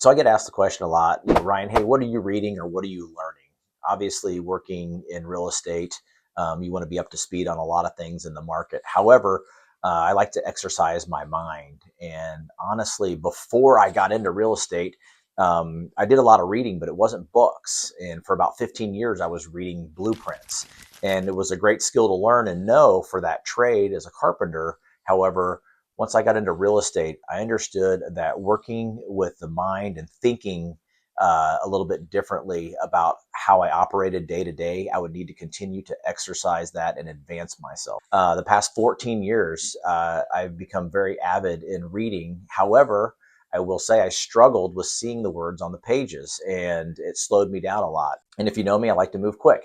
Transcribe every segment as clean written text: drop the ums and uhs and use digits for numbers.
So I get asked the question a lot, Ryan, hey, what are you reading or what are you learning? Obviously, working in real estate, you want to be up to speed on a lot of things in the market. However, I like to exercise my mind. And honestly, before I got into real estate, I did a lot of reading, but it wasn't books. And for about 15 years, I was reading blueprints. And it was a great skill to learn and know for that trade as a carpenter. However, once I got into real estate, I understood that working with the mind and thinking a little bit differently about how I operated day to day, I would need to continue to exercise that and advance myself. The past 14 years, I've become very avid in reading. However, I will say I struggled with seeing the words on the pages and it slowed me down a lot. And if you know me, I like to move quick.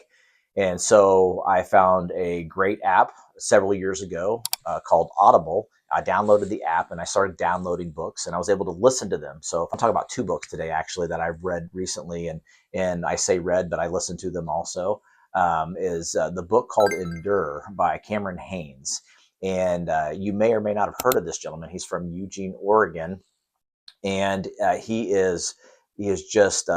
And so I found a great app several years ago called Audible. I downloaded the app and I started downloading books and I was able to listen to them. So if I'm talking about two books today, actually, that I've read recently, and I say read, but I listened to them also, is the book called Endure by Cameron Haynes. And you may or may not have heard of this gentleman. He's from Eugene, Oregon. And he is just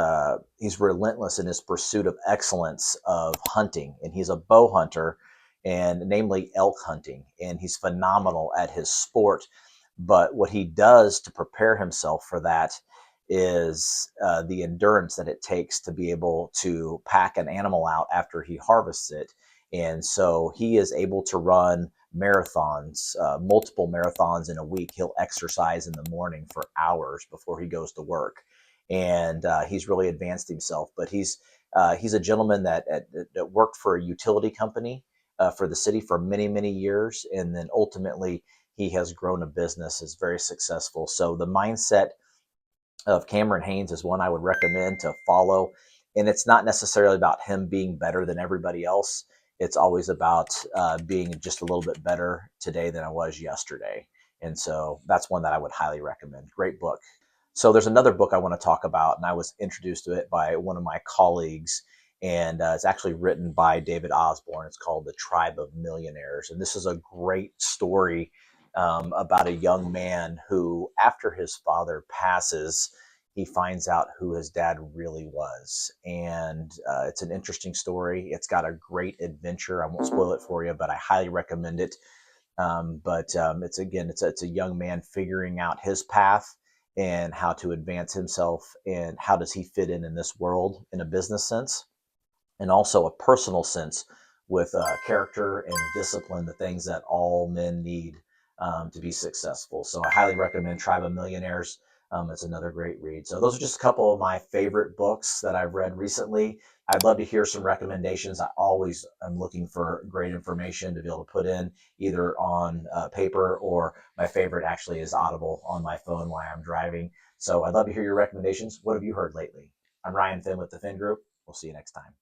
he's relentless in his pursuit of excellence of hunting, and he's a bow hunter, and namely elk hunting, and he's phenomenal at his sport. But what he does to prepare himself for that is the endurance that it takes to be able to pack an animal out after he harvests it. And so he is able to run marathons, multiple marathons in a week. He'll exercise in the morning for hours before he goes to work, and he's really advanced himself. But he's a gentleman that worked for a utility company for the city for many years, and then ultimately he has grown a business, is very successful. So the mindset of Cameron Haynes is one I would recommend to follow. And it's not necessarily about him being better than everybody else. It's always about being just a little bit better today than I was yesterday. And so that's one that I would highly recommend. Great book. So there's another book I want to talk about, and I was introduced to it by one of my colleagues. And it's actually written by David Osborne. It's called The Tribe of Millionaires. And this is a great story about a young man who, after his father passes, he finds out who his dad really was. And it's an interesting story. It's got a great adventure. I won't spoil it for you, but I highly recommend it. It's a young man figuring out his path and how to advance himself and how does he fit in this world in a business sense and also a personal sense with character and discipline, the things that all men need to be successful. So I highly recommend Tribe of Millionaires. It's another great read. So those are just a couple of my favorite books that I've read recently. I'd love to hear some recommendations. I always am looking for great information to be able to put in either on paper, or my favorite actually is Audible on my phone while I'm driving. So I'd love to hear your recommendations. What have you heard lately? I'm Ryan Finn with the Finn Group. We'll see you next time.